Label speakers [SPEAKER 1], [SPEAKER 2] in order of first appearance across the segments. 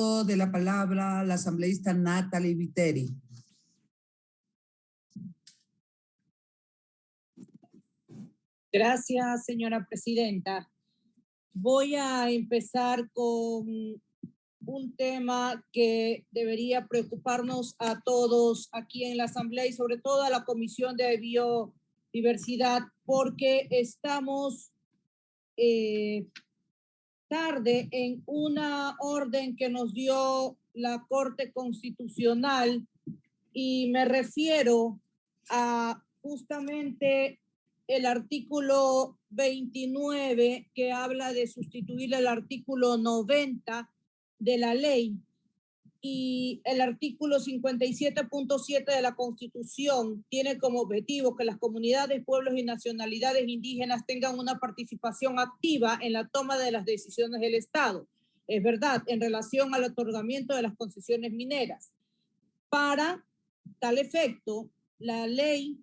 [SPEAKER 1] De la palabra la asambleísta Natalie Viteri.
[SPEAKER 2] Gracias, señora presidenta. Voy a empezar con un tema que debería preocuparnos a todos aquí en la asamblea y sobre todo a la Comisión de Biodiversidad, porque estamos tarde en una orden que nos dio la Corte Constitucional, y me refiero a justamente el artículo 29, que habla de sustituir el artículo 90 de la ley, y el artículo 57.7 de la Constitución tiene como objetivo que las comunidades, pueblos y nacionalidades indígenas tengan una participación activa en la toma de las decisiones del Estado. Es verdad, en relación al otorgamiento de las concesiones mineras. Para tal efecto, la ley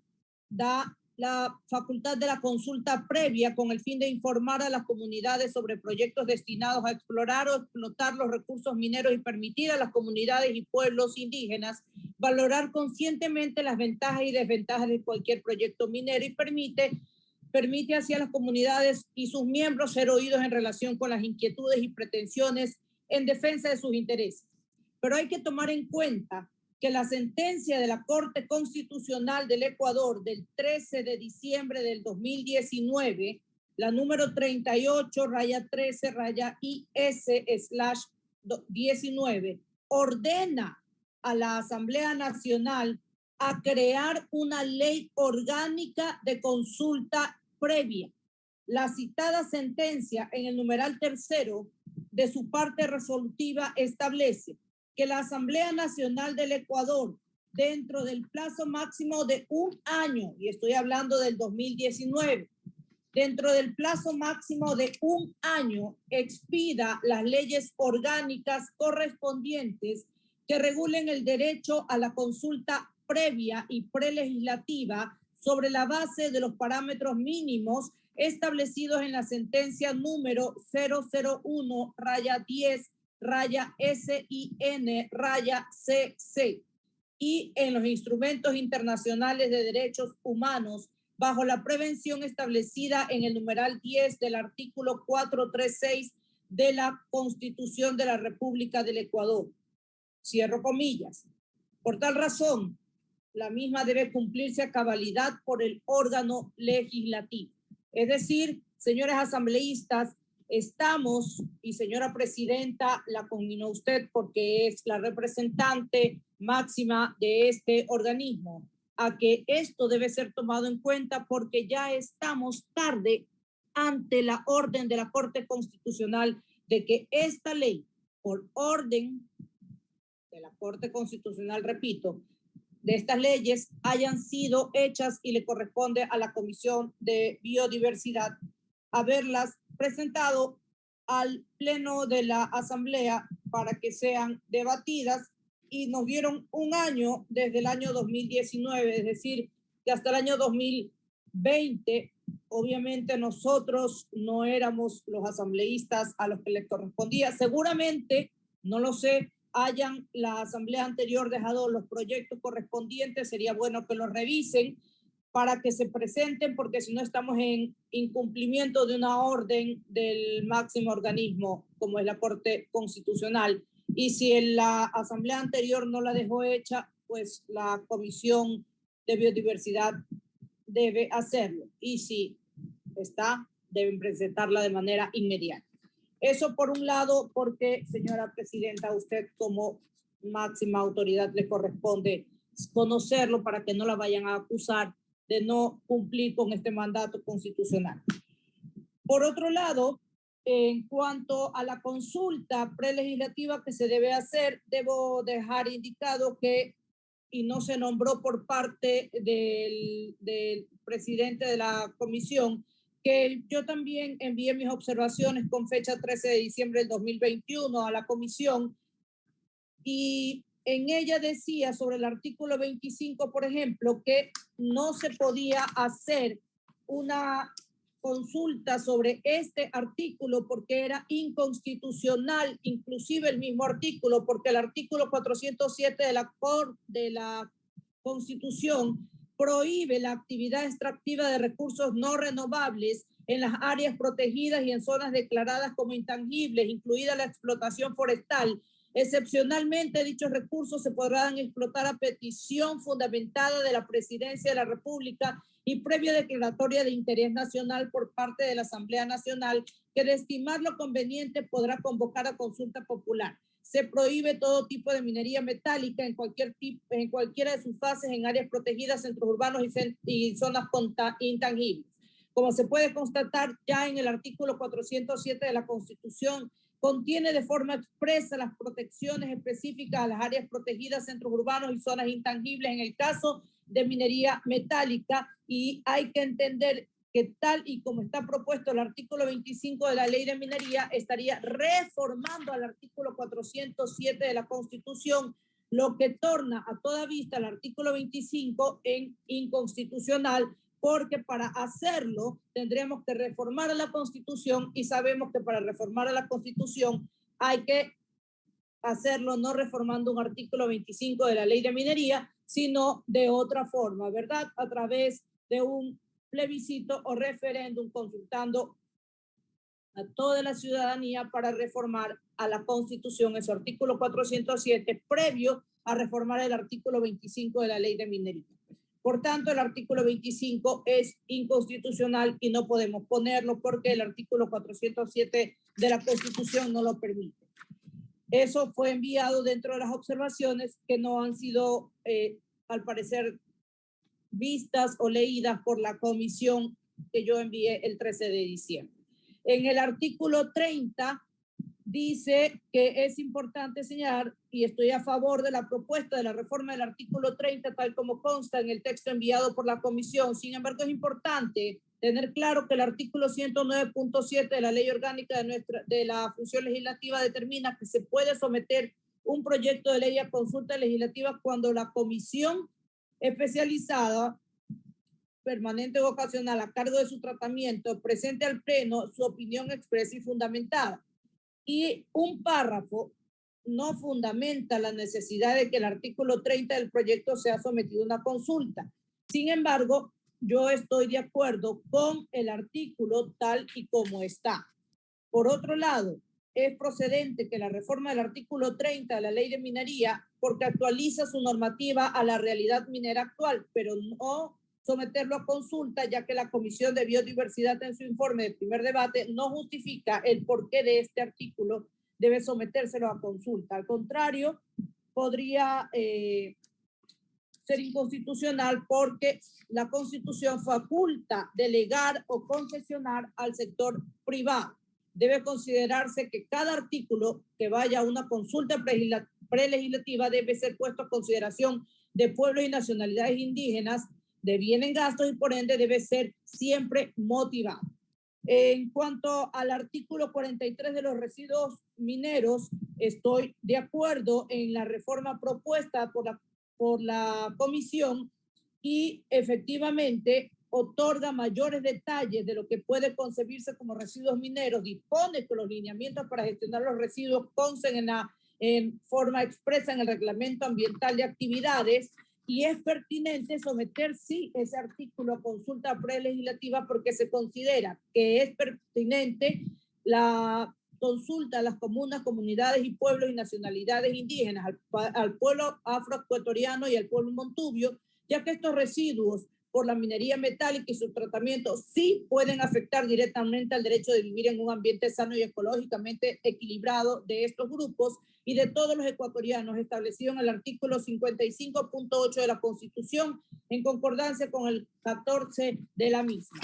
[SPEAKER 2] da la facultad de la consulta previa con el fin de informar a las comunidades sobre proyectos destinados a explorar o explotar los recursos mineros y permitir a las comunidades y pueblos indígenas valorar conscientemente las ventajas y desventajas de cualquier proyecto minero, y permite así a las comunidades y sus miembros ser oídos en relación con las inquietudes y pretensiones en defensa de sus intereses. Pero hay que tomar en cuenta que la sentencia de la Corte Constitucional del Ecuador del 13 de diciembre del 2019, la número 38-13-IS/19, ordena a la Asamblea Nacional a crear una ley orgánica de consulta previa. La citada sentencia, en el numeral tercero de su parte resolutiva, establece que la Asamblea Nacional del Ecuador, dentro del plazo máximo de un año, y estoy hablando del 2019, dentro del plazo máximo de un año, expida las leyes orgánicas correspondientes que regulen el derecho a la consulta previa y prelegislativa sobre la base de los parámetros mínimos establecidos en la sentencia número 001-10-SIN-CC y en los instrumentos internacionales de derechos humanos bajo la prevención establecida en el numeral 10 del artículo 436 de la Constitución de la República del Ecuador. Cierro comillas. Por tal razón, la misma debe cumplirse a cabalidad por el órgano legislativo. Es decir, señores asambleístas, estamos, y señora presidenta, la conminó usted porque es la representante máxima de este organismo, a que esto debe ser tomado en cuenta porque ya estamos tarde ante la orden de la Corte Constitucional de que esta ley, por orden de la Corte Constitucional, repito, de estas leyes hayan sido hechas y le corresponde a la Comisión de Biodiversidad haberlas presentado al Pleno de la Asamblea para que sean debatidas, y nos dieron un año desde el año 2019, es decir, que hasta el año 2020, obviamente nosotros no éramos los asambleístas a los que les correspondía. Seguramente, no lo sé, hayan la asamblea anterior dejado los proyectos correspondientes, sería bueno que los revisen para que se presenten, porque si no estamos en incumplimiento de una orden del máximo organismo como es la Corte Constitucional, y si en la asamblea anterior no la dejó hecha, pues la Comisión de Biodiversidad debe hacerlo, y si está, deben presentarla de manera inmediata. Eso por un lado, porque, señora presidenta, a usted como máxima autoridad le corresponde conocerlo para que no la vayan a acusar de no cumplir con este mandato constitucional. Por otro lado, en cuanto a la consulta prelegislativa que se debe hacer, debo dejar indicado que, y no se nombró por parte del presidente de la comisión, que yo también envié mis observaciones con fecha 13 de diciembre del 2021 a la comisión, y en ella decía sobre el artículo 25, por ejemplo, que no se podía hacer una consulta sobre este artículo porque era inconstitucional, inclusive el mismo artículo, porque el artículo 407 de la Constitución prohíbe la actividad extractiva de recursos no renovables en las áreas protegidas y en zonas declaradas como intangibles, incluida la explotación forestal. Excepcionalmente, dichos recursos se podrán explotar a petición fundamentada de la Presidencia de la República y previa declaratoria de interés nacional por parte de la Asamblea Nacional, que de estimarlo conveniente podrá convocar a consulta popular. Se prohíbe todo tipo de minería metálica en cualquiera de sus fases en áreas protegidas, centros urbanos y zonas intangibles. Como se puede constatar ya en el artículo 407 de la Constitución, contiene de forma expresa las protecciones específicas a las áreas protegidas, centros urbanos y zonas intangibles en el caso de minería metálica, y hay que entender que tal y como está propuesto el artículo 25 de la Ley de Minería, estaría reformando al artículo 407 de la Constitución, lo que torna a toda vista el artículo 25 en inconstitucional, porque para hacerlo tendríamos que reformar a la Constitución, y sabemos que para reformar a la Constitución hay que hacerlo no reformando un artículo 25 de la Ley de Minería, sino de otra forma, ¿verdad? A través de un plebiscito o referéndum, consultando a toda la ciudadanía para reformar a la Constitución, ese artículo 407, previo a reformar el artículo 25 de la Ley de Minería. Por tanto, el artículo 25 es inconstitucional y no podemos ponerlo porque el artículo 407 de la Constitución no lo permite. Eso fue enviado dentro de las observaciones que no han sido, al parecer, vistas o leídas por la comisión que yo envié el 13 de diciembre. En el artículo 30 dice que es importante señalar, y estoy a favor de la propuesta de la reforma del artículo 30 tal como consta en el texto enviado por la comisión. Sin embargo, es importante tener claro que el artículo 109.7 de la Ley Orgánica de la Función Legislativa determina que se puede someter un proyecto de ley a consulta legislativa cuando la comisión especializada, permanente o ocasional a cargo de su tratamiento presente al Pleno su opinión expresa y fundamentada. Y un párrafo no fundamenta la necesidad de que el artículo 30 del proyecto sea sometido a una consulta. Sin embargo, yo estoy de acuerdo con el artículo tal y como está. Por otro lado, es procedente que la reforma del artículo 30 de la Ley de Minería, porque actualiza su normativa a la realidad minera actual, pero no someterlo a consulta, ya que la Comisión de Biodiversidad en su informe de primer debate no justifica el porqué de este artículo debe sometérselo a consulta. Al contrario, podría ser inconstitucional porque la Constitución faculta delegar o concesionar al sector privado. Debe considerarse que cada artículo que vaya a una consulta prelegislativa debe ser puesto a consideración de pueblos y nacionalidades indígenas, de bien en gastos, y por ende debe ser siempre motivado. En cuanto al artículo 43 de los residuos mineros, estoy de acuerdo en la reforma propuesta por la comisión, y efectivamente otorga mayores detalles de lo que puede concebirse como residuos mineros, dispone que los lineamientos para gestionar los residuos consten en forma expresa en el reglamento ambiental de actividades, y es pertinente someter, sí, ese artículo a consulta prelegislativa porque se considera que es pertinente la consulta a las comunas, comunidades y pueblos y nacionalidades indígenas, al pueblo afroecuatoriano y al pueblo montubio, ya que estos residuos por la minería metálica y su tratamiento sí pueden afectar directamente al derecho de vivir en un ambiente sano y ecológicamente equilibrado de estos grupos y de todos los ecuatorianos, establecido en el artículo 55.8 de la Constitución, en concordancia con el 14 de la misma.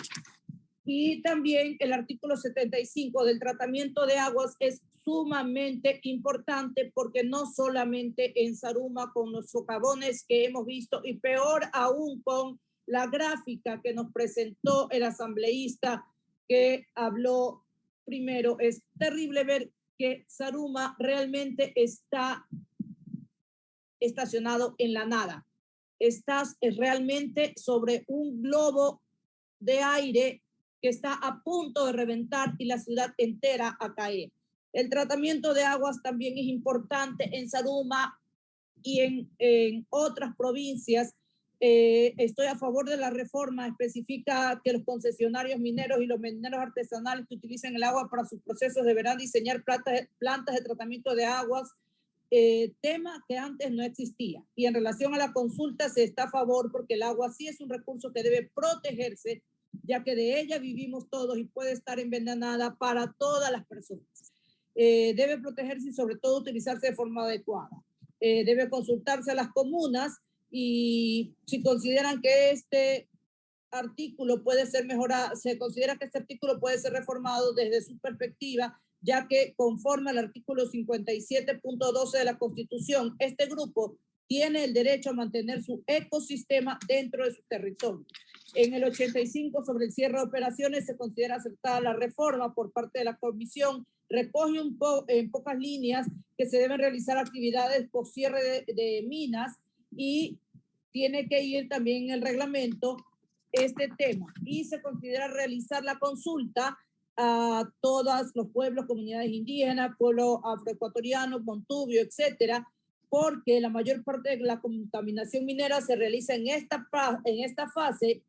[SPEAKER 2] Y también el artículo 75 del tratamiento de aguas es sumamente importante porque no solamente en Zaruma con los socavones que hemos visto, y peor aún con la gráfica que nos presentó el asambleísta que habló primero, es terrible ver que Zaruma realmente está estacionado en la nada. Estás realmente sobre un globo de aire que está a punto de reventar y la ciudad entera a caer. El tratamiento de aguas también es importante en Zaruma y en otras provincias. Estoy a favor de la reforma, especifica que los concesionarios mineros y los mineros artesanales que utilicen el agua para sus procesos deberán diseñar plantas de tratamiento de aguas, tema que antes no existía. Y en relación a la consulta se está a favor porque el agua sí es un recurso que debe protegerse, ya que de ella vivimos todos y puede estar envenenada para todas las personas. Debe protegerse y sobre todo utilizarse de forma adecuada. Debe consultarse a las comunas y si consideran que este artículo puede ser mejorado, se considera que este artículo puede ser reformado desde su perspectiva, ya que conforme al artículo 57.12 de la Constitución, este grupo tiene el derecho a mantener su ecosistema dentro de su territorio. En el 85, sobre el cierre de operaciones, se considera aceptada la reforma por parte de la Comisión. Recoge en pocas líneas que se deben realizar actividades por cierre de minas y tiene que ir también en el reglamento este tema. Y se considera realizar la consulta a todos los pueblos, comunidades indígenas, pueblos afroecuatorianos, Montubio, etcétera, porque la mayor parte de la contaminación minera se realiza en esta fase,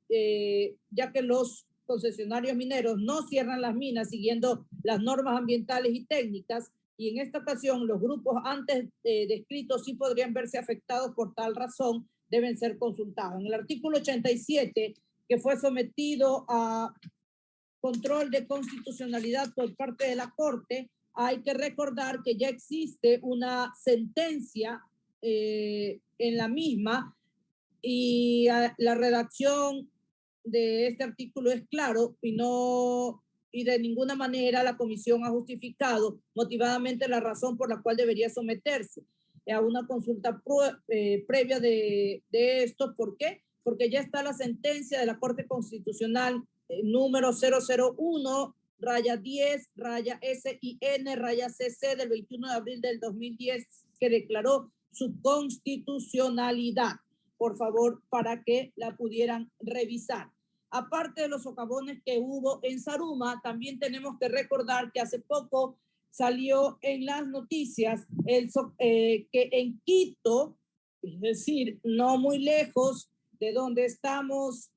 [SPEAKER 2] ya que los concesionarios mineros no cierran las minas siguiendo las normas ambientales y técnicas, y en esta ocasión los grupos antes descritos sí podrían verse afectados por tal razón, deben ser consultados. En el artículo 87, que fue sometido a control de constitucionalidad por parte de la Corte, hay que recordar que ya existe una sentencia en la misma y la redacción de este artículo es claro y de ninguna manera la comisión ha justificado motivadamente la razón por la cual debería someterse a una consulta previa de esto. ¿Por qué? Porque ya está la sentencia de la Corte Constitucional número 001-10-SIN-CC del 21 de abril del 2010, que declaró su constitucionalidad. Por favor, para que la pudieran revisar. Aparte de los socavones que hubo en Zaruma, también tenemos que recordar que hace poco salió en las noticias que en Quito, es decir, no muy lejos de donde estamos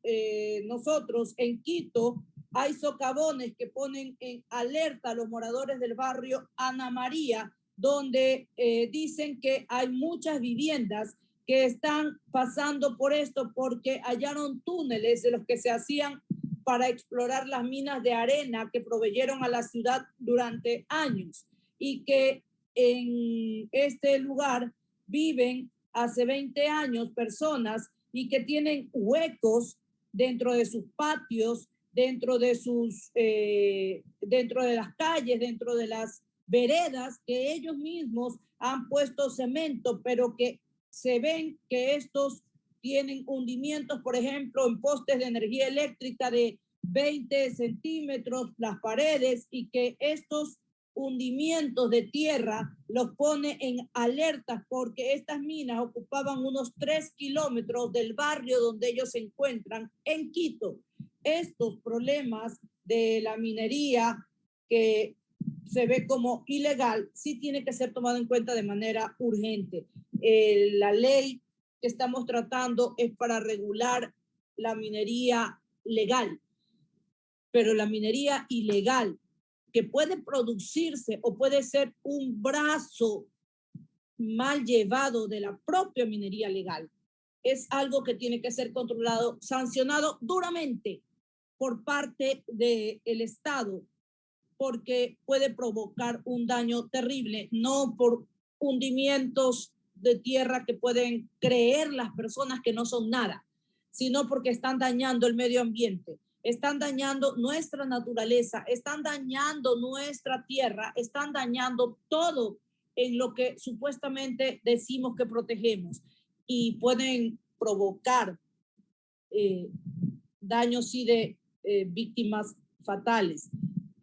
[SPEAKER 2] nosotros, en Quito, hay socavones que ponen en alerta a los moradores del barrio Ana María, donde dicen que hay muchas viviendas que están pasando por esto porque hallaron túneles de los que se hacían para explorar las minas de arena que proveyeron a la ciudad durante años, y que en este lugar viven hace 20 años personas y que tienen huecos dentro de sus patios, dentro de las calles, dentro de las veredas, que ellos mismos han puesto cemento, pero que se ven que estos tienen hundimientos, por ejemplo, en postes de energía eléctrica de 20 centímetros las paredes, y que estos hundimientos de tierra los pone en alerta porque estas minas ocupaban unos 3 kilómetros del barrio donde ellos se encuentran en Quito. Estos problemas de la minería que se ve como ilegal sí tiene que ser tomado en cuenta de manera urgente. La ley que estamos tratando es para regular la minería legal, pero la minería ilegal, que puede producirse o puede ser un brazo mal llevado de la propia minería legal, es algo que tiene que ser controlado, sancionado duramente por parte del Estado, porque puede provocar un daño terrible, no por hundimientos de tierra que pueden creer las personas que no son nada, sino porque están dañando el medio ambiente, están dañando nuestra naturaleza, están dañando nuestra tierra, están dañando todo en lo que supuestamente decimos que protegemos, y pueden provocar daños y de víctimas fatales.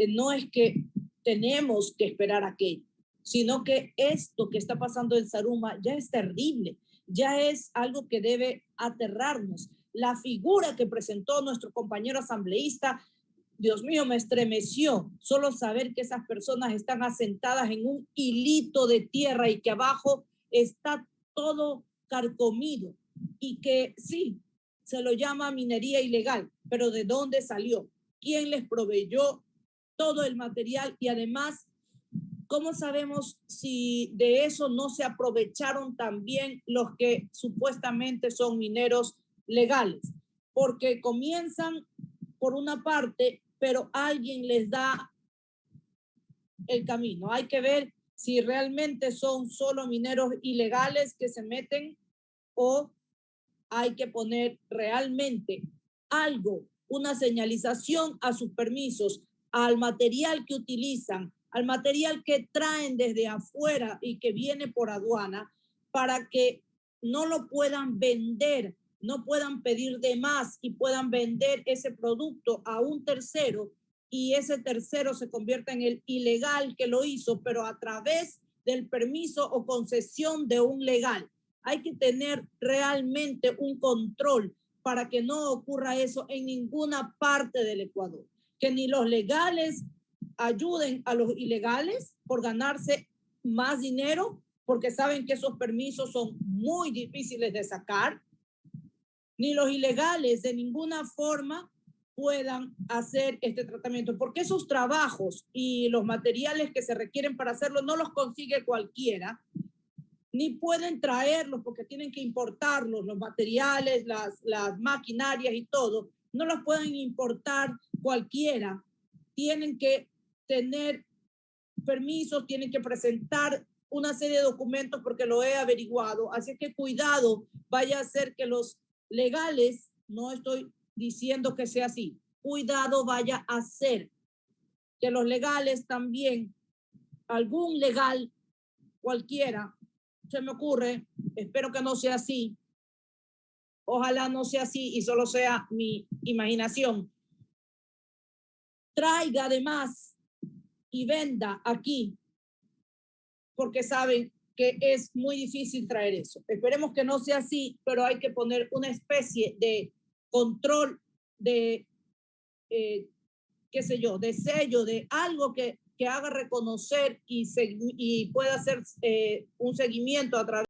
[SPEAKER 2] No es que tenemos que esperar aquello, sino que esto que está pasando en Zaruma ya es terrible, ya es algo que debe aterrarnos. La figura que presentó nuestro compañero asambleísta Dios mío, me estremeció solo saber que esas personas están asentadas en un hilito de tierra y que abajo está todo carcomido y que sí, se lo llama minería ilegal, pero ¿de dónde salió? ¿Quién les proveyó todo el material? Y además, ¿cómo sabemos si de eso no se aprovecharon también los que supuestamente son mineros legales? Porque comienzan por una parte, pero alguien les da el camino. Hay que ver si realmente son solo mineros ilegales que se meten o hay que poner realmente algo, una señalización a sus permisos, al material que utilizan, al material que traen desde afuera y que viene por aduana, para que no lo puedan vender, no puedan pedir de más y puedan vender ese producto a un tercero y ese tercero se convierta en el ilegal que lo hizo, pero a través del permiso o concesión de un legal. Hay que tener realmente un control para que no ocurra eso en ninguna parte del Ecuador. Que ni los legales ayuden a los ilegales por ganarse más dinero, porque saben que esos permisos son muy difíciles de sacar, ni los ilegales de ninguna forma puedan hacer este tratamiento, porque esos trabajos y los materiales que se requieren para hacerlo no los consigue cualquiera, ni pueden traerlos porque tienen que importarlos, los materiales, las maquinarias y todo, no los pueden importar cualquiera. Tienen que tener permisos, tienen que presentar una serie de documentos porque lo he averiguado. Así que cuidado, vaya a ser que los legales, no estoy diciendo que sea así, cuidado vaya a ser que los legales también, algún legal cualquiera, se me ocurre, espero que no sea así, ojalá no sea así y solo sea mi imaginación, traiga además y venda aquí, porque saben que es muy difícil traer eso. Esperemos que no sea así, pero hay que poner una especie de control, de, qué sé yo, de sello, de algo que haga reconocer y pueda hacer un seguimiento a través